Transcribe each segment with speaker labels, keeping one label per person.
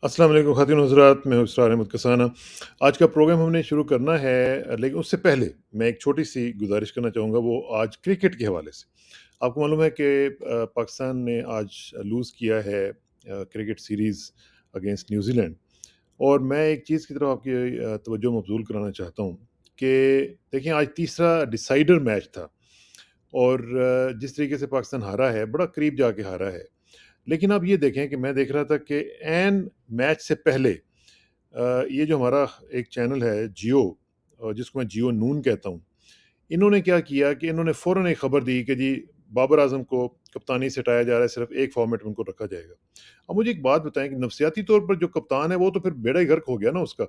Speaker 1: अस्सलाम वालेकुम ख़ातिन हज़रात, मैं हूँ इसरार अहमद कसाना। आज का प्रोग्राम हमने शुरू करना है, लेकिन उससे पहले मैं एक छोटी-सी गुज़ारिश करना चाहूँगा, वो आज क्रिकेट के हवाले से। आपको मालूम है कि पाकिस्तान ने आज लूज़ किया है क्रिकेट सीरीज़ अगेंस्ट न्यूज़ीलैंड। और मैं एक चीज़ की तरफ आपकी तवज्जो मबज़ूल कराना चाहता हूँ कि देखिए, आज तीसरा डिसाइडर मैच था और जिस तरीके से पाकिस्तान हारा है, बड़ा करीब जाके हारा है। लेकिन आप ये देखें कि मैं देख रहा था कि ऐन मैच से पहले ये जो हमारा एक चैनल है जियो, जिसको मैं जियो नून कहता हूँ, इन्होंने क्या किया कि इन्होंने फ़ौरन एक खबर दी कि जी बाबर आज़म को कप्तानी से हटाया जा रहा है, सिर्फ़ एक फ़ॉर्मेट में उनको रखा जाएगा। अब मुझे एक बात बताएँ कि नफ़सियाती तौर पर जो कप्तान है, वो तो फिर बेड़ा ही गर्क हो गया ना उसका,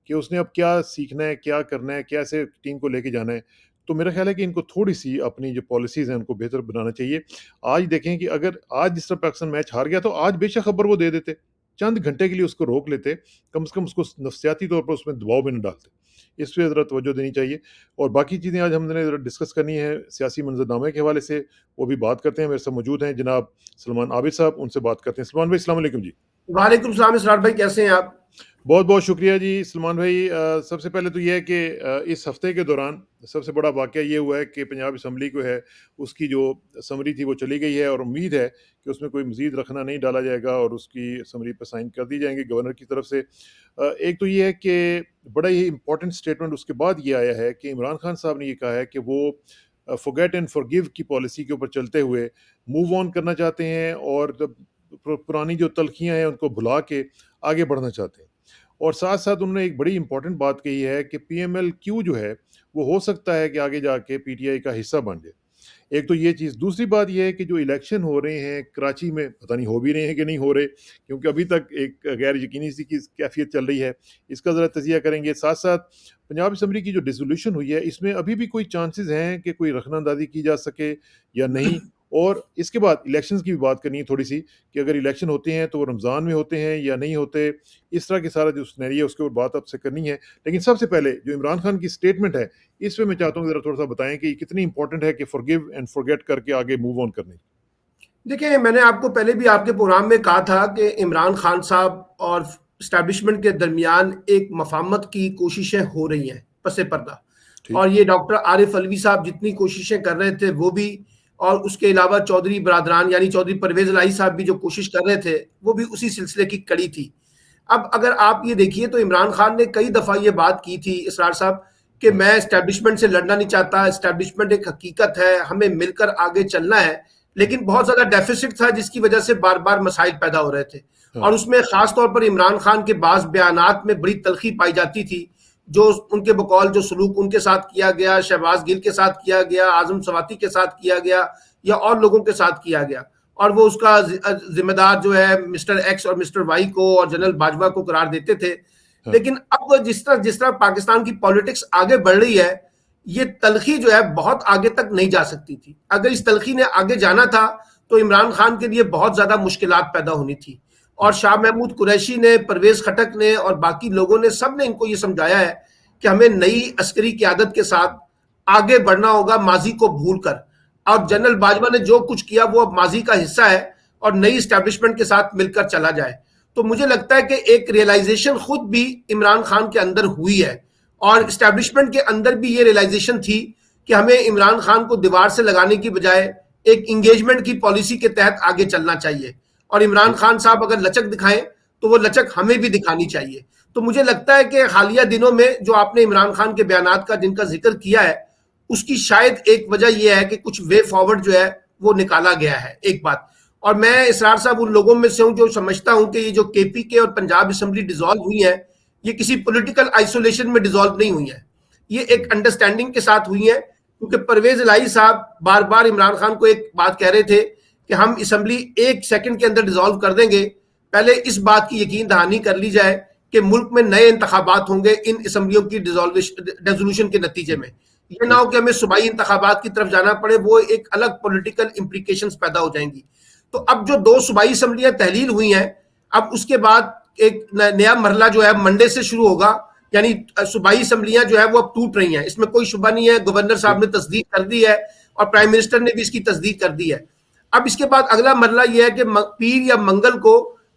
Speaker 1: कि उसने अब क्या सीखना है, क्या करना है, कैसे टीम को लेके जाना है। तो मेरा ख़्याल है कि इनको थोड़ी-सी अपनी जो पॉलिसीज़ हैं, उनको बेहतर बनाना चाहिए। आज देखें कि अगर आज जिस तरह पाकिस्तान मैच हार गया, तो आज बेशक खबर वो दे देते। चंद घंटे के लिए उसको रोक लेते, कम से कम उसको नफ़सियाती तौर पर उसमें दबाव में ना डालते। इस पे ज़रा तवज्जो देनी चाहिए। और बाकी चीज़ें आज हमने ज़रा डिस्कस करनी है सियासी मंज़रनामे के हवाले से, वो भी बात करते हैं। मेरे साथ मौजूद हैं जनाब सलमान आबिद साहब, उनसे बात करते हैं। सलमान भाई, अस्सलाम वालेकुम जी।
Speaker 2: वालेकुम सलाम इसरार भाई, कैसे हैं आप?
Speaker 1: बहुत-बहुत शुक्रिया जी सलमान भाई। सबसे पहले तो ये है कि इस हफ़्ते के दौरान सबसे बड़ा वाक़या ये हुआ है कि पंजाब असम्बली को है, उसकी जो समरी थी वो चली गई है और उम्मीद है कि उसमें कोई मज़ीद रखना नहीं डाला जाएगा और उसकी समरी पे साइन कर दी जाएँगी गवर्नर की तरफ से। एक तो ये है कि बड़ा ही इम्पोर्टेंट स्टेटमेंट उसके बाद ये आया है कि इमरान खान साहब ने ये कहा है कि वो फॉरगेट एंड फॉरगिव की पॉलिसी के ऊपर चलते हुए मूव ऑन करना चाहते हैं और जब पुरानी जो तलखियाँ हैं उनको भुला के आगे बढ़ना चाहते हैं। और साथ-साथ उन्होंने एक बड़ी इम्पोर्टेंट बात कही है कि पीएमएल-क्यू जो है, वो हो सकता है कि आगे जाके पीटीआई का हिस्सा बन जाए। एक तो ये चीज़, दूसरी बात ये है कि जो इलेक्शन हो रहे हैं कराची में, पता नहीं हो भी रहे हैं कि नहीं हो रहे, क्योंकि अभी तक एक गैर यकीनी सी की कैफ़ियत चल रही है। इसका ज़रा तज़िया करेंगे। साथ-साथ पंजाब असम्बली की जो डिसोल्यूशन हुई है, इसमें अभी भी कोई चांसेज़ हैं कि कोई रखना-अंदाज़ी की जा सके या नहीं? और इसके बाद इलेक्शंस की भी बात करनी है थोड़ी-सी, कि अगर इलेक्शन होते हैं तो वो रमज़ान में होते हैं या नहीं होते? इस तरह के सारा जो सिनेरियो है उसके ऊपर बात आपसे करनी है। लेकिन सबसे पहले जो इमरान खान की स्टेटमेंट है, इस पे मैं चाहता हूँ ज़रा थोड़ा-सा बताएँ कि कितनी इम्पोर्टेंट है कि फॉरगिव एंड फॉरगेट करके आगे मूव ऑन करने।
Speaker 2: देखिए, मैंने आपको पहले भी आपके प्रोग्राम में कहा था कि इमरान खान साहब और एस्टैब्लिशमेंट के दरमियान एक मफाहमत की कोशिशें हो रही हैं पसे पर्दा।
Speaker 1: ठीक।
Speaker 2: और ये डॉक्टर आरिफ अलवी साहब जितनी कोशिशें कर रहे थे वो भी, और उसके अलावा चौधरी बरादरान यानी चौधरी परवेज इलाही साहब भी जो कोशिश कर रहे थे वो भी उसी सिलसिले की कड़ी थी। अब अगर आप ये देखिए तो इमरान खान ने कई दफ़ा ये बात की थी इसरार साहब कि
Speaker 1: हाँ,
Speaker 2: मैं एस्टैब्लिशमेंट से लड़ना नहीं चाहता, एस्टैब्लिशमेंट एक हकीकत है, हमें मिलकर आगे चलना है।
Speaker 1: हाँ,
Speaker 2: लेकिन बहुत ज़्यादा डेफिसिट था जिसकी वजह से बार बार मसाइल पैदा हो रहे थे।
Speaker 1: हाँ,
Speaker 2: और उसमें ख़ास तौर पर इमरान खान के बाज़ बयानात में बड़ी तलखी पाई जाती थी। जो उनके बकौल जो सलूक उनके साथ किया गया, शहबाज गिल के साथ किया गया, आज़म सवाती के साथ किया गया या और लोगों के साथ किया गया, और वो उसका जिम्मेदार जो है मिस्टर एक्स और मिस्टर वाई को और जनरल बाजवा को करार देते थे।
Speaker 1: हाँ,
Speaker 2: लेकिन अब जिस तरह पाकिस्तान की पॉलिटिक्स आगे बढ़ रही है, ये तलखी जो है बहुत आगे तक नहीं जा सकती थी। अगर इस तलखी ने आगे जाना था तो इमरान खान के लिए बहुत ज्यादा मुश्किलात पैदा होनी थी। और
Speaker 1: हाँ,
Speaker 2: शाह महमूद कुरैशी ने, परवेज खटक ने और बाकी लोगों ने, सब ने इनको ये समझाया है कि हमें नई अस्करी क्यादत के साथ आगे बढ़ना होगा, माजी को भूल कर। और
Speaker 1: हाँ,
Speaker 2: जनरल बाजवा ने जो कुछ किया वो अब माजी का हिस्सा है और नई स्टैब्लिशमेंट के साथ मिलकर चला जाए। तो मुझे लगता है कि एक रियलाइजेशन खुद भी इमरान खान के अंदर हुई है और
Speaker 1: हाँ,
Speaker 2: स्टैब्लिशमेंट के अंदर भी ये रियलाइजेशन थी कि हमें इमरान खान को दीवार से लगाने की बजाय एक इंगेजमेंट की पॉलिसी के तहत आगे चलना चाहिए। और इमरान
Speaker 1: ठीक।
Speaker 2: खान साहब अगर लचक दिखाएं तो वो लचक हमें भी दिखानी चाहिए। तो मुझे लगता है कि हालिया दिनों में जो आपने इमरान खान के बयानात का जिनका जिक्र किया है, उसकी शायद एक वजह यह है कि कुछ वे फॉरवर्ड जो है वो निकाला गया है, एक बात। और मैं इसरार साहब उन लोगों में से हूं जो समझता हूं कि ये जो केपी के और पंजाब असेंबली डिसॉल्व हुई है, ये किसी पॉलिटिकल आइसोलेशन में डिसॉल्व नहीं हुई है, ये एक अंडरस्टैंडिंग के साथ हुई है। क्योंकि परवेज इलाही साहब बार बार इमरान खान को एक बात कह रहे थे कि हम असेंबली 1 सेकंड के अंदर डिसॉल्व कर देंगे, पहले इस बात की यकीन दहानी कर ली जाए कि मुल्क में नए इंतखाबात होंगे इन असेंबलियों की डिसोल्यूशन के नतीजे में। ये ना
Speaker 1: ठीक।
Speaker 2: हो कि हमें सूबाई इंतखाबात की तरफ जाना पड़े, वो एक अलग पॉलिटिकल इंप्लीकेशंस पैदा हो जाएंगी। तो अब जो 2 सूबाई असम्बलियां तहलील हुई हैं, अब उसके बाद एक नया मरला जो है मंडे से शुरू होगा। यानी सूबाई असम्बलियां जो है वो अब टूट रही हैं, इसमें कोई शुबा नहीं है। गवर्नर साहब
Speaker 1: ठीक।
Speaker 2: ने तस्दीक कर दी है और प्राइम मिनिस्टर ने भी इसकी तस्दीक कर दी है। अब इसके बाद अगला मरला यह है कि पीर या मंगल को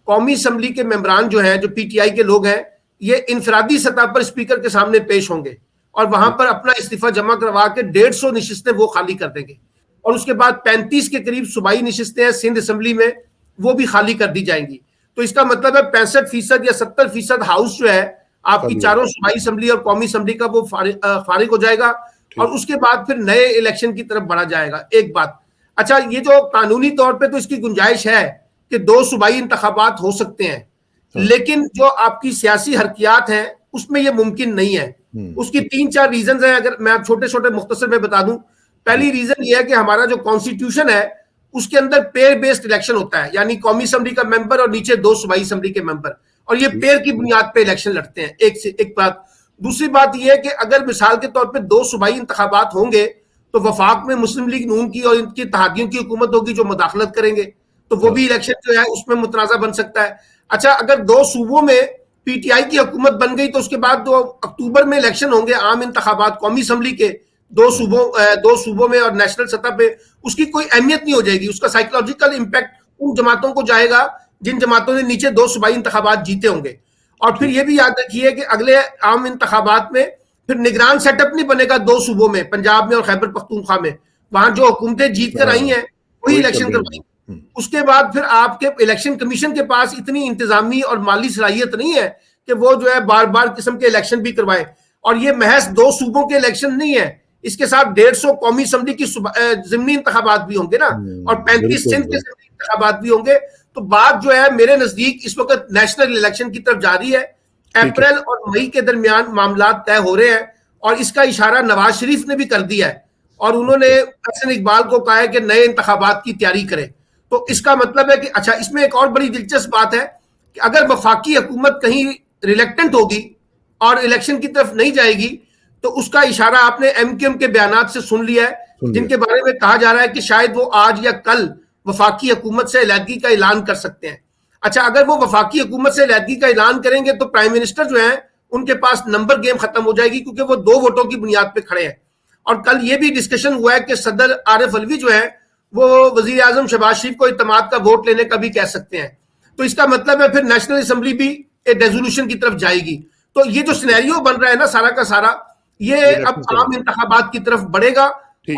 Speaker 2: कौमी असम्बली के मेंबरान जो हैं, जो पीटीआई के लोग हैं, ये इनफरादी सतह पर स्पीकर के सामने पेश होंगे और वहां पर अपना इस्तीफा जमा करवा के 150 नशिस्तें वो खाली कर देंगे। और उसके बाद 35 के करीब सूबाई नशिस्तें हैं सिंध असम्बली में, वो भी खाली कर दी जाएंगी। तो इसका मतलब है 65% या 70% हाउस जो है आपकी चारों सूबाई असम्बली और कौमी असम्बली का, वो फारिग हो जाएगा और उसके बाद फिर नए इलेक्शन की तरफ बढ़ा जाएगा। एक बात। अच्छा, ये जो कानूनी तौर पे तो इसकी गुंजाइश है कि 2 सूबाई इंतखाबात हो सकते हैं, लेकिन जो आपकी सियासी हरकियात है उसमें ये मुमकिन नहीं है। उसकी 3-4 रीजन है, अगर मैं आप छोटे छोटे मुख्तसर में बता दूं। पहली रीजन ये है कि हमारा जो कॉन्स्टिट्यूशन है उसके अंदर पेयर बेस्ड इलेक्शन होता है, यानी कौमी असम्बली का मेंबर और नीचे 2 सूबाई असम्बली के मेंबर, और ये पेयर की बुनियाद पे इलेक्शन लड़ते हैं। एक बात। दूसरी बात यह है कि अगर मिसाल के तौर पर 2 सूबाई इंतखाबात होंगे तो वफाक में मुस्लिम लीग नून की और इनकी इत्तेहादियों की हुकूमत होगी जो मुदाखलत करेंगे, तो वो भी इलेक्शन जो है उसमें मुतनाज़ा बन सकता है। अच्छा, अगर 2 सूबों में पीटीआई की हुकूमत बन गई तो उसके बाद 2 अक्टूबर में इलेक्शन होंगे, आम इंतखाबात कौमी असम्बली के 2 सूबों में और नेशनल सतह पे, उसकी कोई अहमियत नहीं हो जाएगी। उसका साइकोलॉजिकल इंपैक्ट उन जमातों को जाएगा जिन जमातों ने नीचे 2 सूबाई इंतखाबात जीते होंगे। और फिर यह भी याद रखिए कि अगले आम इंतखाबात में फिर निगरान सेटअप नहीं बनेगा 2 सूबों में, पंजाब में और खैबर पख्तूनख्वा में। वहां जो हुकूमतें जीत कर आई हैं वही इलेक्शन करवाएंगे। उसके बाद फिर आपके इलेक्शन कमीशन के पास इतनी इंतजामी और माली सलाहियत नहीं है कि वो जो है बार बार किस्म के इलेक्शन भी करवाए। और ये महज 2 सूबों के इलेक्शन नहीं है, इसके साथ 150 कौमी असम्बली की ज़िमनी इंतखाबात भी होंगे ना, और 35 सिंध के ज़िमनी इंतखाबात भी होंगे। तो बात जो है मेरे नजदीक इस वक्त नेशनल इलेक्शन की तरफ जा रही है। अप्रैल और मई के दरमियान मामला तय हो रहे हैं और इसका इशारा नवाज शरीफ ने भी कर दिया है और उन्होंने हसन इकबाल को कहा है कि नए इंतखाबात की तैयारी करें। तो इसका मतलब है कि अच्छा, इसमें एक और बड़ी दिलचस्प बात है कि अगर वफाकी हुकूमत कहीं रिलेक्टेंट होगी और इलेक्शन की तरफ नहीं जाएगी तो उसका इशारा आपने एमक्यूएम के बयानात से सुन लिया है, जिनके बारे में कहा जा रहा है कि शायद वो आज या कल वफाकी हुकूमत से अलहदगी का ऐलान कर सकते हैं। अच्छा, अगर वो वफाकी हुकूमत से अलहदगी का ऐलान करेंगे तो प्राइम मिनिस्टर जो है उनके पास नंबर गेम खत्म हो जाएगी, क्योंकि वो 2 वोटों की बुनियाद पे खड़े हैं। और कल ये भी डिस्कशन हुआ है कि सदर आरिफ अलवी जो है वो वजीर आजम शहबाज शरीफ को इत्तेमाद का वोट लेने का भी कह सकते हैं। तो इसका मतलब है फिर नेशनल असम्बली भी एक रेजोल्यूशन की तरफ जाएगी। तो ये जो सिनेरियो बन रहा है ना सारा का सारा, ये अब आम इंतखाबात की तरफ बढ़ेगा।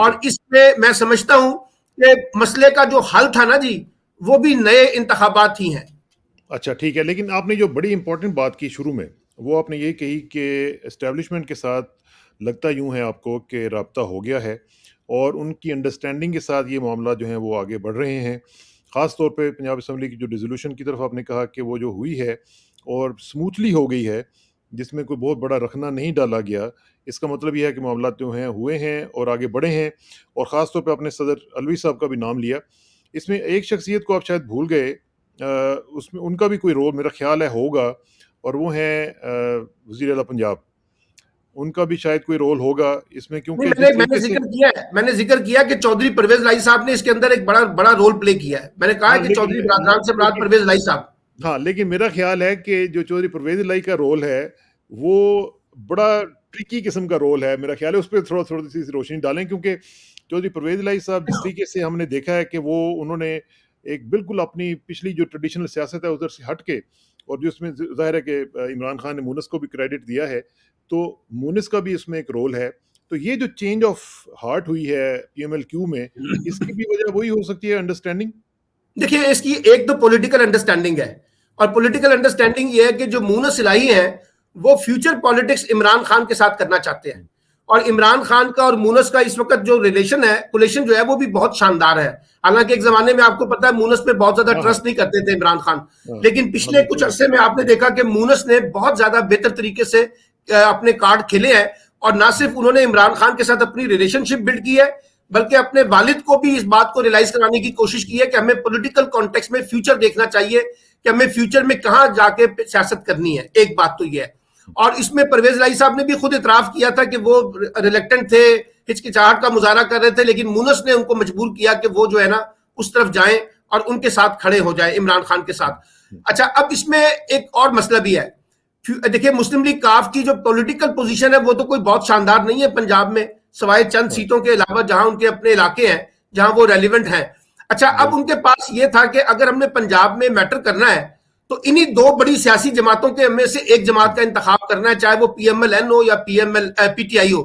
Speaker 2: और इसमें मैं समझता हूं कि मसले का जो हल था ना जी, वो भी नए इंतखाबात ही हैं।
Speaker 1: अच्छा, ठीक है। लेकिन आपने जो बड़ी इंपॉर्टेंट बात की शुरू में, वो आपने ये कही कि एस्टेब्लिशमेंट के साथ लगता यूं है आपको कि राब्ता हो गया है और उनकी अंडरस्टैंडिंग के साथ ये मामला जो है वो आगे बढ़ रहे हैं। ख़ास तौर पे पंजाब असम्बली की जो डिसोल्यूशन की तरफ आपने कहा कि वो जो हुई है और स्मूथली हो गई है, जिसमें कोई बहुत बड़ा रखना नहीं डाला गया। इसका मतलब ये है कि मामला जो हैं हुए हैं और आगे बढ़े हैं। और ख़ास तौर पे आपने सदर अलवी साहब का भी नाम लिया। इसमें एक शख्सियत को आप शायद भूल गए, उसमें उनका भी कोई रोल मेरा ख्याल है होगा, और वो हैं वज़ीर आला पंजाब। उनका भी शायद कोई रोल होगा इसमें, क्योंकि
Speaker 2: मैंने जिक्र किया कि चौधरी परवेज लाई साहब ने इसके अंदर एक बड़ा रोल प्ले किया है। मैंने कहा कि चौधरी बरादरान से मुराद परवेज लाई साहब।
Speaker 1: हाँ, लेकिन मेरा ख्याल है कि जो चौधरी परवेज लाई का रोल है वो बड़ा ट्रिकी किस्म का रोल है। मेरा ख्याल है उस पर थोड़ी सी रोशनी डालें, क्योंकि चौधरी परवेज लाई साहब जिस तरीके से हमने देखा है कि वो उन्होंने एक बिल्कुल अपनी पिछली जो ट्रेडिशनल सियासत है उधर से हट के, और जो इसमें ज़ाहिर है कि इमरान खान ने मूनिस को भी क्रेडिट दिया है, तो मूनिस का भी इसमें एक रोल है। तो ये जो चेंज ऑफ हार्ट हुई है पीएमएलक्यू में, इसकी भी वजह वही हो सकती है, अंडरस्टैंडिंग।
Speaker 2: देखिए, इसकी एक तो पॉलिटिकल अंडरस्टैंडिंग है, और पॉलिटिकल अंडरस्टैंडिंग ये है कि जो मूनिस इलाही है वो फ्यूचर पॉलिटिक्स इमरान खान के साथ करना चाहते हैं। और इमरान खान का और मूनिस का इस वक्त जो रिलेशन जो है वो भी बहुत शानदार है। हालांकि एक जमाने में आपको पता है मूनिस पे बहुत ज्यादा ट्रस्ट नहीं करते थे इमरान खान, लेकिन पिछले कुछ अरसे में आपने देखा कि मूनिस ने बहुत ज्यादा बेहतर तरीके से अपने कार्ड खेले हैं। और ना सिर्फ उन्होंने इमरान खान के साथ अपनी रिलेशनशिप बिल्ड की है, बल्कि अपने वालिद को भी इस बात को रियलाइज कराने की कोशिश की है कि हमें पॉलिटिकल कॉन्टेक्स्ट में फ्यूचर देखना चाहिए, कि हमें फ्यूचर में कहां जाके सियासत करनी है। एक बात तो यह है। और इसमें परवेज लाई साहब ने भी खुद इतराफ किया था कि वो रिलेक्टेंट थे, हिचकिचाहट का मुजाहरा कर रहे थे, लेकिन मूनिस ने उनको मजबूर किया कि वो जो है ना उस तरफ जाएं और उनके साथ खड़े हो जाएं, इमरान खान के साथ। अच्छा, अब इसमें एक और मसला भी है। देखिए, मुस्लिम लीग काफ की जो पॉलिटिकल पोजीशन है वो तो कोई बहुत शानदार नहीं है पंजाब में, सवाए चंद सीटों के अलावा जहां उनके अपने इलाके हैं जहां वो रेलिवेंट हैं। अच्छा, अब उनके पास ये था कि अगर हमने पंजाब में मैटर करना है तो इन्हीं दो बड़ी सियासी जमातों के में से एक जमात का इंतखाब करना है, चाहे वो पीएमएल-एन हो या पीटीआई हो।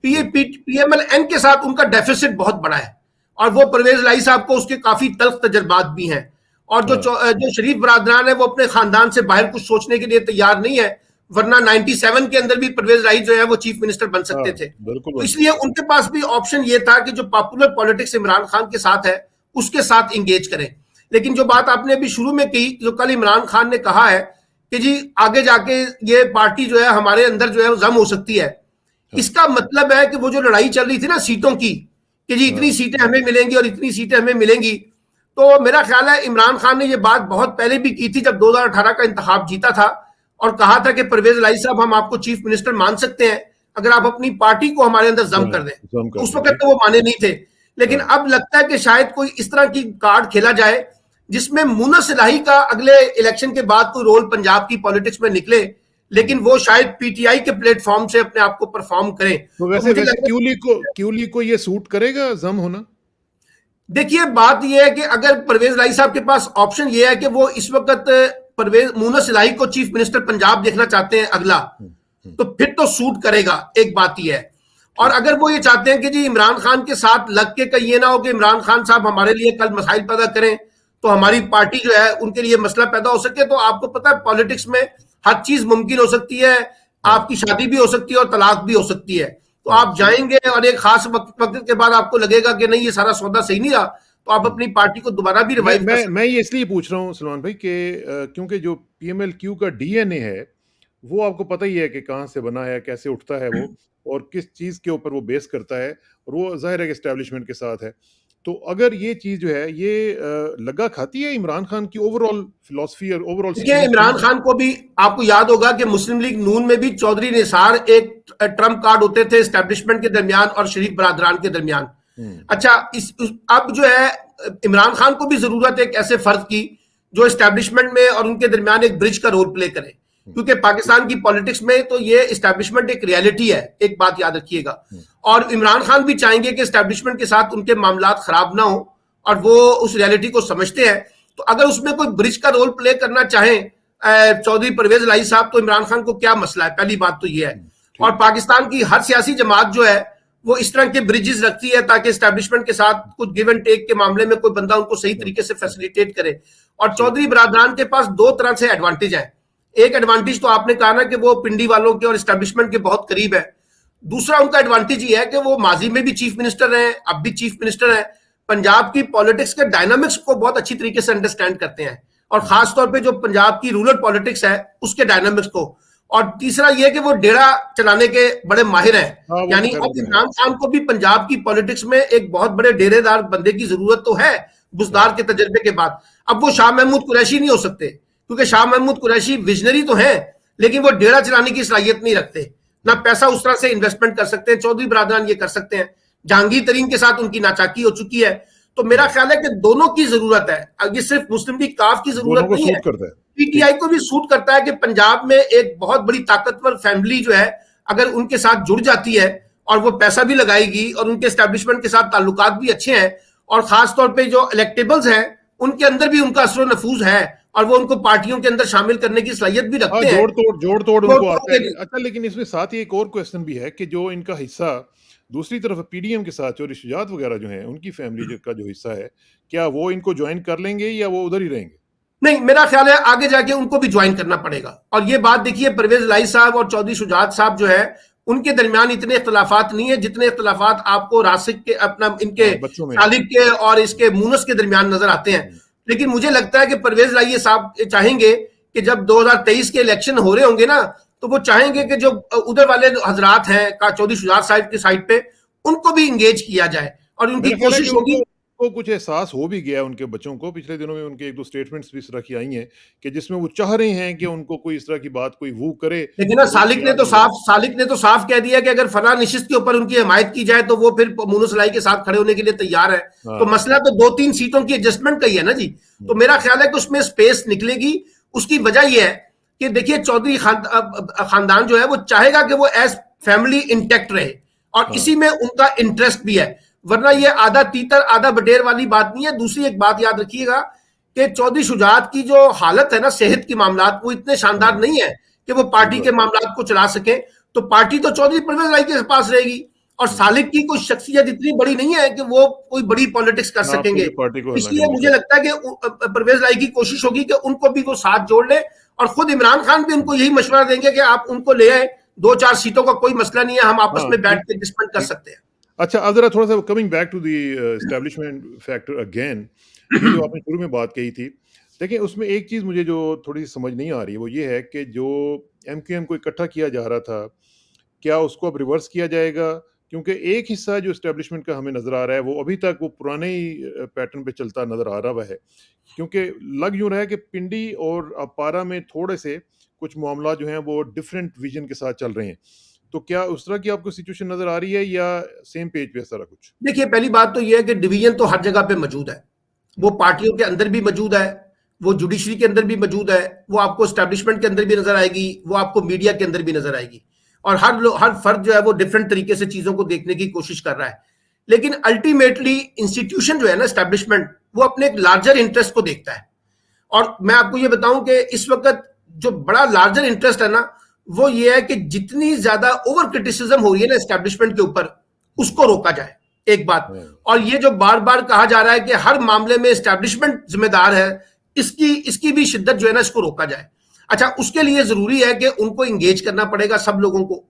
Speaker 2: पीएमएल-एन के साथ उनका डेफिसिट बहुत बड़ा है और वो परवेज लाई साहब को उसके काफी तल्ख तजर्बात भी हैं, और जो शरीफ बरादरान है वो अपने खानदान से बाहर कुछ सोचने के लिए तैयार नहीं है, वरना 97 के अंदर भी परवेज लाई जो है वो चीफ मिनिस्टर बन सकते थे। तो इसलिए उनके पास भी ऑप्शन ये था कि जो पॉपुलर पॉलिटिक्स इमरान खान के साथ है उसके साथ इंगेज करें। लेकिन जो बात आपने अभी शुरू में की, जो कल इमरान खान ने कहा है कि जी आगे जाके ये पार्टी जो है हमारे अंदर जो है वो जम हो सकती है, इसका मतलब है कि वो जो लड़ाई चल रही थी ना सीटों की, कि जी इतनी सीटें हमें मिलेंगी और इतनी सीटें हमें मिलेंगी, तो मेरा ख्याल है इमरान खान ने ये बात बहुत पहले भी की थी जब 2018 का इंतखाब जीता था, और कहा था कि परवेज लाई साहब हम आपको चीफ मिनिस्टर मान सकते हैं अगर आप अपनी पार्टी को हमारे अंदर जम कर दें। उस वक्त तो वो माने नहीं थे, लेकिन अब लगता है कि शायद कोई इस तरह की कार्ड खेला जाए जिसमें मुनस इलाही का अगले इलेक्शन के बाद कोई रोल पंजाब की पॉलिटिक्स में निकले, लेकिन वो शायद पीटीआई के प्लेटफॉर्म से अपने आप को परफॉर्म करें।
Speaker 1: तो वैसे क्यूली को ये सूट करेगा जम होना?
Speaker 2: देखिए बात यह है कि अगर परवेज लाई साहब के पास ऑप्शन यह है कि वो इस वक्त परवेज मुनस इलाही को चीफ मिनिस्टर पंजाब देखना चाहते हैं अगला, तो फिर तो सूट करेगा, एक बात यह है। और अगर वो ये चाहते हैं कि जी इमरान खान के साथ लग के कहीं ये ना हो कि इमरान खान साहब हमारे लिए कल मसाइल पैदा करें तो हमारी पार्टी जो है उनके लिए मसला पैदा हो सके, तो आपको पता है पॉलिटिक्स में हर चीज मुमकिन हो सकती है, आपकी शादी भी हो सकती है और तलाक भी हो सकती है। तो आप जाएंगे और एक खास वक्त के बाद आपको लगेगा कि नहीं ये सारा सौदा सही नहीं रहा, तो आप अपनी पार्टी को दोबारा भी रिवाइव कर सकते हैं।
Speaker 1: मैं ये इसलिए पूछ रहा हूँ सलमान भाई कि क्योंकि जो पीएमएल-क्यू का डीएनए है वो आपको पता ही है कि कहाँ से बना है, कैसे उठता है वो, और किस चीज के ऊपर वो बेस करता है, और वो जाहिर है कि एस्टेब्लिशमेंट के साथ है। तो अगर ये चीज जो है ये लगा खाती है इमरान खान की ओवरऑल फिलॉसफी और ओवरऑल।
Speaker 2: देखिए इमरान खान को भी आपको याद होगा कि मुस्लिम लीग नून में भी चौधरी निसार एक ट्रम्प कार्ड होते थे एस्टेब्लिशमेंट के दरमियान और शरीफ बरादरान के दरमियान। अच्छा अब जो है इमरान खान को भी जरूरत है एक ऐसे फर्द की जो एस्टेब्लिशमेंट में और उनके दरमियान एक ब्रिज का रोल प्ले करे, क्योंकि पाकिस्तान की पॉलिटिक्स में तो ये एस्टेब्लिशमेंट एक रियलिटी है, एक बात याद रखिएगा। और इमरान खान भी चाहेंगे कि एस्टेब्लिशमेंट के साथ उनके मामलात खराब ना हो और वो उस रियलिटी को समझते हैं। तो अगर उसमें कोई ब्रिज का रोल प्ले करना चाहें चौधरी परवेज लाई साहब, तो इमरान खान को क्या मसला है, पहली बात तो ये है। और पाकिस्तान की हर सियासी जमात जो है वो इस तरह के ब्रिजेस रखती है ताकि एस्टेब्लिशमेंट के साथ कुछ गिव एंड टेक के मामले में कोई बंदा उनको सही तरीके से फैसिलिटेट करे। और चौधरी बरादरान के पास दो तरह से एडवांटेज है। एक एडवांटेज तो आपने कहा ना कि वो पिंडी वालों के और एस्टेब्लिशमेंट के बहुत करीब है। दूसरा उनका एडवांटेज ये है कि वो माजी में भी चीफ मिनिस्टर रहे, अब भी चीफ मिनिस्टर हैं, पंजाब की पॉलिटिक्स के डायनामिक्स को बहुत अच्छी तरीके से अंडरस्टैंड करते हैं, और खासतौर पे जो पंजाब की रूरल पॉलिटिक्स है उसके डायनामिक्स को। और तीसरा ये कि वो डेरा चलाने के बड़े माहिर हैं, यानी अब इमरान खान को भी पंजाब की पॉलिटिक्स में एक बहुत बड़े डेरेदार बंदे की जरूरत तो है बुजदार के तजर्बे के बाद। अब वो शाह महमूद कुरैशी नहीं हो सकते, क्योंकि शाह महमूद कुरैशी विजनरी तो हैं लेकिन वो डेरा चलाने की सलाहियत नहीं रखते, ना पैसा उस तरह से इन्वेस्टमेंट कर सकते हैं। चौधरी बरादरान ये कर सकते हैं, जहांगीर तरीन के साथ उनकी नाचाकी हो चुकी है। तो मेरा ख्याल है कि दोनों की जरूरत है, ये सिर्फ मुस्लिम लीग काफ की जरूरत नहीं है, पीटीआई को भी सूट करता है कि पंजाब में एक बहुत बड़ी ताकतवर फैमिली जो है अगर उनके साथ जुड़ जाती है और वो पैसा भी लगाएगी और उनके एस्टेब्लिशमेंट के साथ ताल्लुकात भी अच्छे हैं, और खासतौर पे जो इलेक्टेबल्स हैं उनके अंदर भी उनका असर नफूज है और वो उनको पार्टियों के अंदर शामिल करने की सलाहियत भी रखते हैं,
Speaker 1: जोड़ तोड़ उनको आता है। अच्छा, लेकिन इसमें साथ ही एक और क्वेश्चन भी है कि जो इनका हिस्सा दूसरी तरफ पीडीएम के साथ जो शुजात वगैरह जो है उनकी फैमिली का जो हिस्सा है, क्या वो इनको ज्वाइन कर लेंगे या वो उधर ही रहेंगे?
Speaker 2: नहीं, मेरा ख्याल है आगे जाके उनको भी ज्वाइन करना पड़ेगा। और ये बात देखिए, परवेज लाई साहब और चौधरी शुजात साहब जो है उनके दरमियान इतने इख्तलाफात नहीं है जितने इख्तलाफात आपको रासिक के अपना इनके सालिक के और इसके मूनस के दरमियान नजर आते हैं। लेकिन मुझे लगता है कि परवेज लाई साहब चाहेंगे कि जब 2023 के इलेक्शन हो रहे होंगे ना, तो वो चाहेंगे कि जो उधर वाले हजरात हैं का चौधरी शुजात साहब की साइड पे उनको भी इंगेज किया जाए, और उनकी कोशिश होगी।
Speaker 1: को कुछ एहसास हो भी गया उनके बच्चों को, पिछले दिनों में उनके एक दो स्टेटमेंट्स भी इस तरह की आई हैं कि जिसमें वो चाह रहे हैं कि उनको कोई इस तरह की बात कोई वो करे।
Speaker 2: लेकिन ना सालिक ने तो साफ कह दिया कि अगर फलां निशिस्त के ऊपर उनकी हिमायत की जाए तो वो फिर मुनस लाई के साथ खड़े होने के लिए तैयार है। तो मसला तो 2-3 सीटों की एडजस्टमेंट का ही है ना जी। तो मेरा ख्याल है कि उसमें स्पेस निकलेगी। उसकी वजह यह है कि देखिए चौधरी खानदान जो है वो चाहेगा कि वो एज फैमिली इंटैक्ट रहे, और इसी में उनका इंटरेस्ट भी है, वरना ये आधा तीतर आधा बटेर वाली बात नहीं है। दूसरी एक बात याद रखिएगा कि चौधरी शुजात की जो हालत है ना सेहत की मामलात, वो इतने शानदार नहीं है कि वो पार्टी के मामलात को चला सके। तो पार्टी तो चौधरी परवेज लाई के पास रहेगी, और सालिक की कोई शख्सियत इतनी बड़ी नहीं है कि वो कोई बड़ी पॉलिटिक्स कर
Speaker 1: हाँ,
Speaker 2: सकेंगे।
Speaker 1: पूरी पार्टी को हिलाने
Speaker 2: इसलिए
Speaker 1: में
Speaker 2: मुझे
Speaker 1: कर
Speaker 2: लगता है कि परवेज लाई की कोशिश होगी कि उनको भी वो साथ जोड़ ले, और खुद इमरान खान भी उनको यही मशवरा देंगे कि आप उनको ले आए, 2-4 सीटों का कोई मसला नहीं है, हम आपस
Speaker 1: हाँ,
Speaker 2: में बैठ
Speaker 1: ठीक
Speaker 2: के डिस्कस कर
Speaker 1: ठीक।
Speaker 2: सकते हैं।
Speaker 1: अच्छा, अब ज़रा थोड़ा-सा coming back to the establishment factor again, ये जो आपने शुरू में बात कही थी, देखिए उसमें एक चीज़ मुझे जो थोड़ी-सी समझ नहीं आ रही है, वो ये है कि जो एमक्यूएम को इकट्ठा किया जा रहा था, क्या उसको अब रिवर्स किया जाएगा? क्योंकि एक हिस्सा जो एस्टेब्लिशमेंट का हमें नज़र आ रहा है, वो अभी तक वो पुराने ही पैटर्न पे चलता नज़र आ रहा है। क्योंकि लग यूँ रहा है कि पिंडी और अपारा में थोड़े-से कुछ मामला जो हैं, वो डिफरेंट विज़न के साथ चल रहे हैं। तो क्या उस तरह की आपको सिचुएशन नज़र आ रही है या सेम पेज पे है सारा कुछ?
Speaker 2: देखिए, पहली बात तो यह है कि डिवीजन तो हर जगह पे मौजूद है। वो
Speaker 1: हुँ,
Speaker 2: पार्टियों के अंदर भी मौजूद है, वो जुडिशरी के अंदर भी मौजूद है, वो आपको एस्टैब्लिशमेंट के अंदर भी नजर आएगी, वो आपको मीडिया के अंदर भी नजर आएगी। और हर फर्द जो है वो डिफरेंट तरीके से चीजों को देखने की कोशिश कर रहा है। लेकिन अल्टीमेटली इंस्टीट्यूशन जो है ना, एस्टैब्लिशमेंट, वो अपने एक लार्जर इंटरेस्ट को देखता है। और मैं आपको ये बताऊं कि इस वक्त जो बड़ा लार्जर इंटरेस्ट है ना, वो ये है कि जितनी ज्यादा ओवर क्रिटिसिज्म हो रही है ना एस्टैब्लिशमेंट के ऊपर, उसको रोका जाए, एक बात।
Speaker 1: हाँ,
Speaker 2: और ये जो बार बार कहा जा रहा है कि हर मामले में एस्टैब्लिशमेंट जिम्मेदार है, इसकी इसकी भी शिद्दत जो है ना, इसको रोका जाए। अच्छा, उसके लिए जरूरी है कि उनको इंगेज करना पड़ेगा सब लोगों को,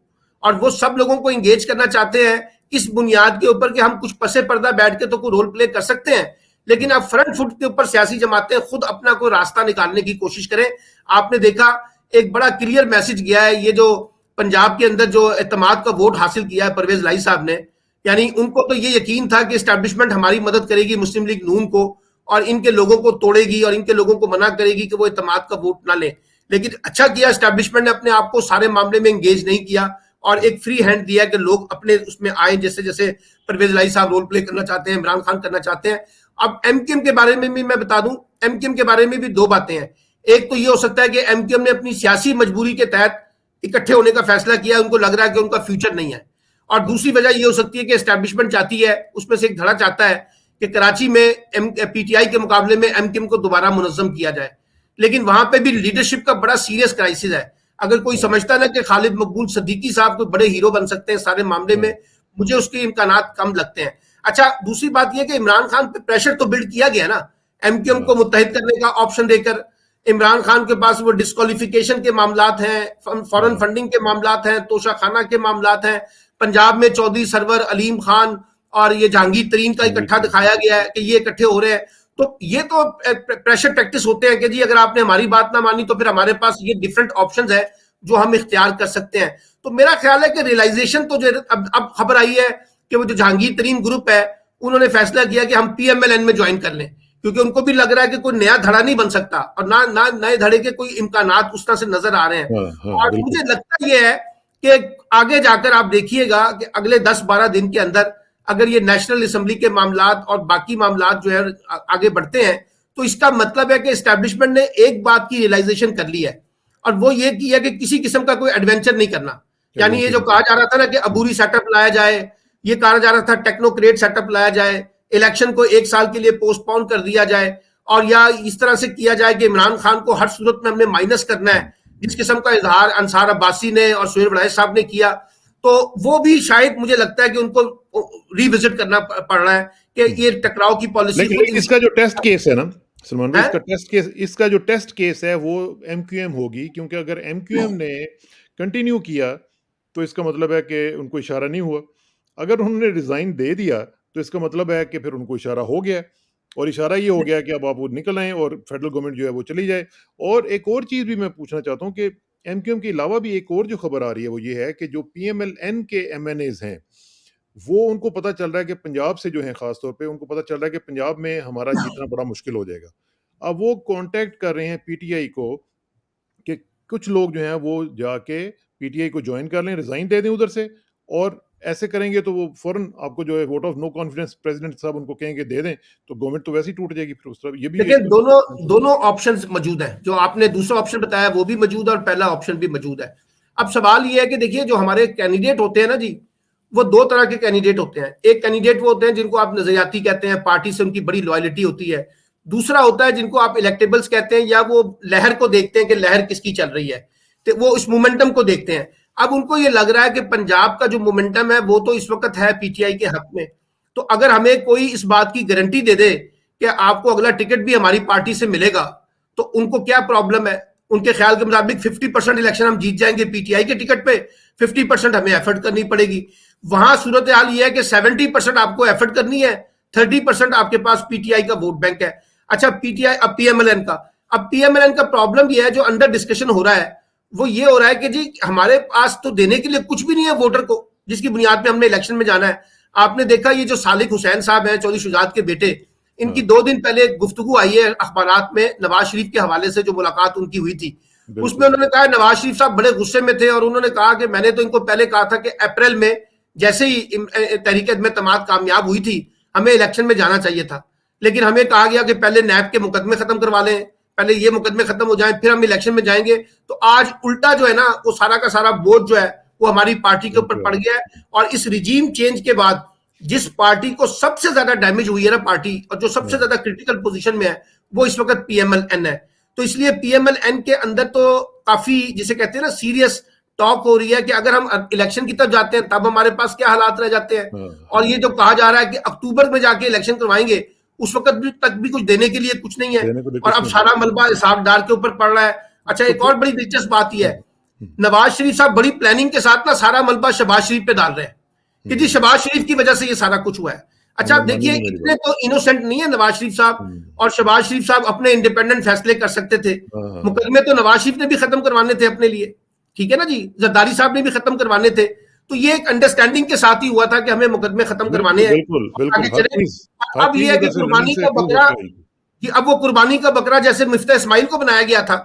Speaker 2: और वो सब लोगों को इंगेज करना चाहते हैं इस बुनियाद के ऊपर कि हम कुछ पसे पर्दा बैठ के तो कोई रोल प्ले कर सकते हैं, लेकिन अब फ्रंट फुट के ऊपर सियासी जमातें खुद अपना कोई रास्ता निकालने की कोशिश करें। आपने देखा, एक बड़ा क्लियर मैसेज गया है, ये जो पंजाब के अंदर जो एतमाद का वोट हासिल किया है परवेज लाई साहब ने, यानी उनको तो ये यकीन था कि एस्टैब्लिशमेंट हमारी मदद करेगी मुस्लिम लीग नून को, और इनके लोगों को तोड़ेगी और इनके लोगों को मना करेगी कि वो एतमाद का वोट ना लें। लेकिन अच्छा किया एस्टैब्लिशमेंट ने अपने आप को सारे मामले में एंगेज नहीं किया, और एक फ्री हैंड दिया कि लोग अपने उसमें आए, जैसे जैसे परवेज लाई साहब रोल प्ले करना चाहते हैं, इमरान खान करना चाहते हैं। अब एमक्यूएम के बारे में भी मैं बता दूं, एमक्यूएम के बारे में भी दो बातें हैं। एक तो ये हो सकता है कि एमक्यूएम ने अपनी सियासी मजबूरी के तहत इकट्ठे होने का फैसला किया, उनको लग रहा है कि उनका फ्यूचर नहीं है। और दूसरी वजह यह हो सकती है कि एस्टैब्लिशमेंट चाहती है, उसमें से एक धड़ा चाहता है कि कराची में पीटीआई के मुकाबले में एमक्यूएम को दोबारा मुनज़्ज़म किया जाए। लेकिन वहां पे भी लीडरशिप का बड़ा सीरियस क्राइसिस है। अगर कोई
Speaker 1: हाँ,
Speaker 2: समझता ना कि खालिद मकबूल सद्दीकी साहब कोई बड़े हीरो बन सकते हैं सारे मामले
Speaker 1: हाँ,
Speaker 2: में, मुझे उसके इम्कानात कम लगते हैं। अच्छा, दूसरी बात यह कि इमरान खान पे प्रेशर तो बिल्ड किया गया ना, एमक्यूएम
Speaker 1: हाँ,
Speaker 2: को मुत्तहिद करने का ऑप्शन देकर। इमरान खान के पास वो डिस्क्वालिफिकेशन के मामलात हैं, फॉरेन
Speaker 1: हाँ,
Speaker 2: फंडिंग के मामलात हैं, तोशाखाना के मामलात हैं, पंजाब में चौधरी सरवर, अलीम खान और ये जहांगीर तरीन का इकट्ठा दिखाया गया है कि ये इकट्ठे हो रहे हैं। तो ये तो प्रेशर टैक्टिस होते हैं कि जी अगर आपने हमारी बात ना मानी तो फिर हमारे पास ये डिफरेंट ऑप्शंस है जो हम इख्तियार कर सकते हैं। तो मेरा ख्याल है कि रियलाइजेशन तो जो अब खबर आई है कि वो जो जहांगीर तरीन ग्रुप है, उन्होंने फैसला किया कि हम पीएमएलएन में ज्वाइन कर लें, क्योंकि उनको भी लग रहा है कि कोई नया धड़ा नहीं बन सकता, और ना ना नए धड़े के कोई इम्कानात उस तरह से नजर आ रहे हैं।
Speaker 1: हाँ, हाँ,
Speaker 2: और
Speaker 1: बिल्कुल।
Speaker 2: मुझे लगता यह है कि आगे जाकर आप देखिएगा कि अगले 10-12 दिन के अंदर अगर ये नेशनल असेंबली के मामलात और बाकी मामलात जो है आगे बढ़ते हैं, तो इसका मतलब है कि एस्टैब्लिशमेंट ने एक बात की रियलाइजेशन कर ली है, और वो ये की है कि किसी किस्म का कोई एडवेंचर नहीं करना। यानी ये
Speaker 1: एडवेंचर
Speaker 2: जो
Speaker 1: नहीं
Speaker 2: कहा जा
Speaker 1: करना।
Speaker 2: रहा था ना कि अबूरी सेटअप लाया जाए, ये कहा जा रहा था टेक्नोक्रेट सेटअप लाया जाए, इलेक्शन को 1 साल के लिए पोस्टपोन कर दिया जाए, और या इस तरह से किया जाए कि इमरान खान को हर सूरत में हमने माइनस करना है, जिस किस्म का इजहार अंसार अब्बासी ने और सुहेल वड़ाई साहब ने किया, तो वो भी शायद मुझे लगता है कि उनको रिविजिट करना पड़ रहा है कि ये टकराव की पॉलिसी
Speaker 1: लेकिन
Speaker 2: खुद
Speaker 1: इसका जो टेस्ट केस है ना सलमान भाई,
Speaker 2: है।
Speaker 1: इसका जो टेस्ट केस है वो एमक्यूएम होगी, क्योंकि अगर एमक्यूएम ने कंटिन्यू किया तो इसका मतलब है कि उनको इशारा नहीं हुआ। अगर उन्होंने रिजाइन दे दिया तो इसका मतलब है कि फिर उनको इशारा हो गया, और इशारा ये हो गया कि अब आप वो निकल आए और फेडरल गवर्नमेंट जो है वो चली जाए। और एक और चीज भी मैं पूछना चाहता हूँ कि एमक्यूएम के अलावा भी एक और जो खबर आ रही है वो ये है कि जो पीएमएलएन के एमएनएज हैं, वो उनको पता चल रहा है कि पंजाब से जो है ख़ास तौर पे उनको पता चल रहा है कि पंजाब में हमारा जीतना बड़ा मुश्किल हो जाएगा। अब वो कॉन्टैक्ट कर रहे हैं पीटीआई को कि कुछ लोग जो हैं वो जाके पीटीआई को जॉइन कर लें, रिज़ाइन दे दें उधर से, और ऐसे करेंगे तो वो फ़ौरन आपको जो है vote of no confidence president साहब उनको कहेंगे दे दें, तो गवर्नमेंट तो वैसे ही टूट जाएगी फिर उस तरफ। ये भी
Speaker 2: देखिए,
Speaker 1: एक
Speaker 2: दोनों दोनों ऑप्शंस मौजूद हैं। जो आपने दूसरा ऑप्शन बताया वो भी मौजूद है और पहला ऑप्शन भी मौजूद है। अब सवाल ये है कि देखिए, जो हमारे कैंडिडेट होते हैं ना जी, वो दो तरह के कैंडिडेट होते हैं। एक कैंडिडेट वो होते हैं जिनको आप नजरियाती कहते हैं, पार्टी से उनकी बड़ी लॉयल्टी होती है। दूसरा होता है जिनको आप इलेक्टेबल्स कहते हैं, या वो लहर को देखते हैं कि लहर किसकी चल रही है, तो वो इस मोमेंटम को देखते हैं। अब उनको ये लग रहा है कि पंजाब का जो मोमेंटम है वो तो इस वक्त है पीटीआई के हक में, तो अगर हमें कोई इस बात की गारंटी दे दे कि आपको अगला टिकट भी हमारी पार्टी से मिलेगा, तो उनको क्या प्रॉब्लम है? उनके ख्याल के मुताबिक 50% इलेक्शन हम जीत जाएंगे पीटीआई के टिकट पे, 50% हमें एफर्ट करनी पड़ेगी। वहां सूरत हाल यह है कि 70% आपको एफर्ट करनी है, 30% आपके पास पीटीआई का वोट बैंक है। अच्छा, पीटीआई अब पीएमएलएन का, अब पीएमएलएन का प्रॉब्लम यह है जो अंडर डिस्कशन हो रहा है, वो ये हो रहा है कि जी हमारे पास तो देने के लिए कुछ भी नहीं है वोटर को, जिसकी बुनियाद पे हमने इलेक्शन में जाना है। आपने देखा ये जो सालिक हुसैन साहब हैं, चौधरी शुजात के बेटे, इनकी 2 दिन पहले गुफ्तगू आई है अखबारात में नवाज शरीफ के हवाले से, जो मुलाकात उनकी हुई थी उसमें उन्होंने कहा नवाज शरीफ साहब बड़े गुस्से में थे और उन्होंने कहा कि मैंने तो इनको पहले कहा था कि अप्रैल में जैसे ही तहरीक इत्तेमाद कामयाब हुई थी हमें इलेक्शन में जाना चाहिए था, लेकिन हमें कहा गया कि पहले नैब के मुकदमे खत्म करवा लें, पहले ये मुकदमे खत्म हो जाएं, फिर हम इलेक्शन में जाएंगे। तो आज उल्टा जो है ना, वो सारा का सारा बोझ जो है वो हमारी पार्टी के ऊपर पड़ गया है। और इस रिजीम चेंज के बाद जिस पार्टी को सबसे ज्यादा डैमेज हुई है ना पार्टी, और जो सबसे ज्यादा क्रिटिकल पोजीशन में है, वो इस वक्त पीएमएलएन है। तो इसलिए पीएमएलएन के अंदर तो काफी जिसे कहते हैं ना सीरियस टॉक हो रही है कि अगर हम इलेक्शन की तरफ जाते हैं तब हमारे पास क्या हालात रह जाते हैं। और ये जो कहा जा रहा है कि अक्टूबर में जाके इलेक्शन करवाएंगे, उस वक्त भी तक भी कुछ देने के लिए कुछ नहीं है, और अब सारा मलबा इसाक डार के ऊपर पड़ रहा है। अच्छा, एक और बड़ी दिलचस्प बात यह है, नवाज शरीफ साहब बड़ी प्लानिंग के साथ ना सारा मलबा शहबाज शरीफ पे डाल रहे हैं कि जी शहबाज शरीफ की वजह से ये सारा कुछ हुआ है। अच्छा, आप देखिए इतने तो इनोसेंट नहीं है नवाज शरीफ साहब, और शहबाज शरीफ साहब अपने इंडिपेंडेंट फैसले कर सकते थे। मुकदमे तो नवाज शरीफ ने भी खत्म करवाने थे अपने लिए, ठीक है ना जी, जरदारी साहब ने भी खत्म करवाने थे। तो ये एक अंडरस्टैंडिंग के साथ ही हुआ था कि हमें मुकदमे खत्म करवाने हैं, आगे चले। अब ये है कि कुर्बानी का बकरा, कि अब वो कुर्बानी का बकरा जैसे मिफ्ता इस्माइल को बनाया गया था,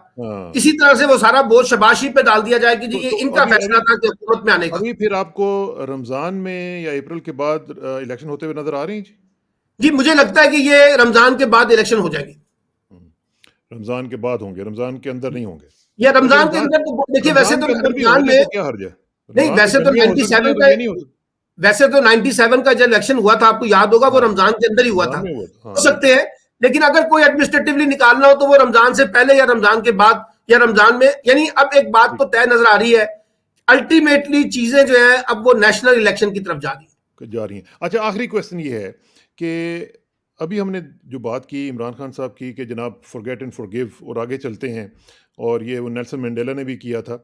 Speaker 2: इसी तरह से वो सारा बोझ शहबाज शरीफ पे डाल दिया जाए कि जी ये इनका फैसला था कि हुकूमत में आने का।
Speaker 1: अभी फिर आपको रमजान में या अप्रैल के बाद इलेक्शन होते हुए नजर आ रही हैं
Speaker 2: जी? मुझे लगता है कि ये रमजान के बाद इलेक्शन हो जाएगी।
Speaker 1: रमजान के बाद होंगे, रमजान के अंदर नहीं होंगे?
Speaker 2: या रमजान के अंदर तो देखिए, वैसे तो रमजान में
Speaker 1: क्या हर्ज है?
Speaker 2: नहीं, वैसे तो 97 का, वैसे तो 97 का जो इलेक्शन हुआ था आपको याद होगा, वो रमजान के अंदर ही हुआ था। हो सकते हैं, लेकिन अगर कोई एडमिनिस्ट्रेटिवली निकालना हो तो वो रमजान से पहले या रमजान के बाद या रमजान में। यानी अब एक बात तो तय नजर आ रही है, अल्टीमेटली चीजें जो है अब वो नेशनल इलेक्शन की तरफ जा रही हैं।
Speaker 1: अच्छा, आखिरी क्वेश्चन ये है कि अभी हमने जो बात की इमरान खान साहब की कि जनाब फॉरगेट एंड फॉरगिव और आगे चलते हैं, और ये वो नेल्सन मंडेला ने भी किया था,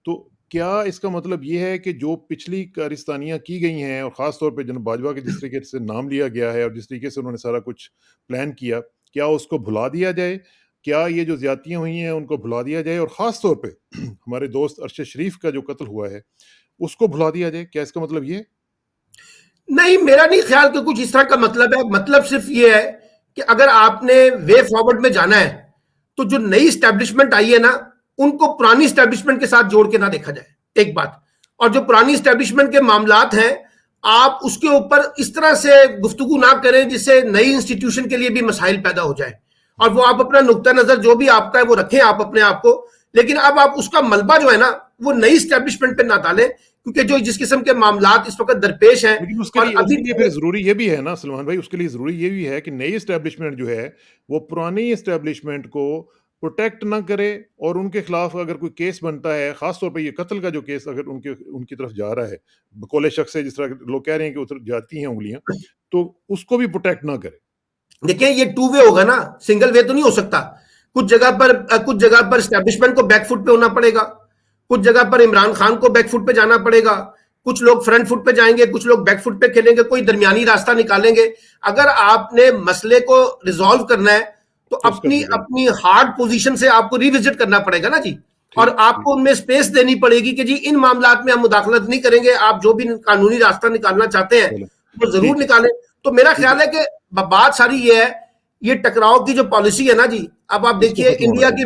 Speaker 1: तो क्या इसका मतलब ये है कि जो पिछली कारिस्तानियाँ की गई हैं, और ख़ास तौर पे जनाब बाजवा के जिस तरीके से नाम लिया गया है और जिस तरीके से उन्होंने सारा कुछ प्लान किया, क्या उसको भुला दिया जाए? क्या ये जो ज़्यादतियाँ हुई हैं उनको भुला दिया जाए, और ख़ास तौर पे हमारे दोस्त अरशद शरीफ का जो कत्ल हुआ है उसको भुला दिया जाए? क्या इसका मतलब ये है?
Speaker 2: नहीं, मेरा नहीं ख्याल कि कुछ इस तरह का मतलब है। मतलब सिर्फ ये है कि अगर आपने वे फॉरवर्ड में जाना है तो जो नई स्टैब्लिशमेंट आई है ना, उनको पुरानी स्टैब्लिशमेंट के साथ जोड़ के ना देखा जाए, एक बात। और जो पुरानी स्टैब्लिशमेंट के मामलात हैं, आप उसके ऊपर इस तरह से गुफ्तगू ना करें जिससे नई इंस्टीट्यूशन के लिए भी मसाइल पैदा हो जाए। और वो आप अपना नुक्ता नजर जो भी आपका है वो रखें आप अपने आप को, लेकिन अब आप उसका मलबा जो है ना वो नई स्टैब्लिशमेंट पे ना डालें, क्योंकि जो जिस किस्म के मामलात इस वक्त दरपेश हैं।
Speaker 1: लेकिन उसके लिए फिर जरूरी ये भी है ना सलमान भाई, उसके लिए जरूरी ये भी है कि नई एस्टेब्लिशमेंट जो है वो पुरानी एस्टेब्लिशमेंट को प्रोटेक्ट ना करे, और उनके खिलाफ अगर कोई केस बनता है, खास तौर पे ये कत्ल का जो केस अगर उनकी तरफ जा रहा है, बकौले शख्स से, जिस तरह लोग कह रहे हैं कि उधर जाती हैं उंगलियां, तो उसको भी प्रोटेक्ट ना करे।
Speaker 2: देखिए, ये 2 वे होगा ना, सिंगल वे तो नहीं हो सकता। कुछ जगह पर एस्टेब्लिशमेंट को बैकफुट पे होना पड़ेगा, कुछ जगह पर इमरान खान को बैकफुट पे जाना पड़ेगा, कुछ लोग फ्रंट फुट पे जाएंगे, कुछ लोग बैकफुट पे खेलेंगे, कोई दरमियानी रास्ता निकालेंगे। अगर आपने मसले को रिजॉल्व करना है तो अपनी हार्ड पोजीशन से आपको रिविजिट करना पड़ेगा ना जी, और आपको उनमें स्पेस देनी पड़ेगी कि जी इन मामलात में हम मुदाखलत नहीं करेंगे, आप जो भी कानूनी रास्ता निकालना चाहते हैं वो जरूर निकालें। तो मेरा ख्याल है कि बात सारी ये है, ये टकराव की जो पॉलिसी है ना जी, अब आप देखिए इंडिया के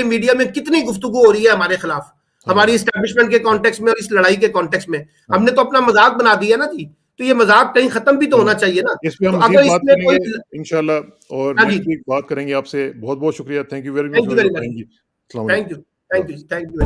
Speaker 2: मीडिया में कितनी गुफ्तगू हो रही है हमारे खिलाफ, हमारी एस्टैब्लिशमेंट के कॉन्टेक्स्ट में और इस लड़ाई के कॉन्टेक्स्ट में। हमने तो अपना मजाक बना दिया ना जी, तो ये मजाक कहीं खत्म भी तो होना चाहिए ना।
Speaker 1: इस पे हम
Speaker 2: अगर
Speaker 1: बात
Speaker 2: इसमें कोई
Speaker 1: करेंगे इंशाल्लाह, और नेक्स्ट वीक बात करेंगे आपसे। बहुत बहुत शुक्रिया, thank you very much.
Speaker 2: Thank you, thank you, thank you.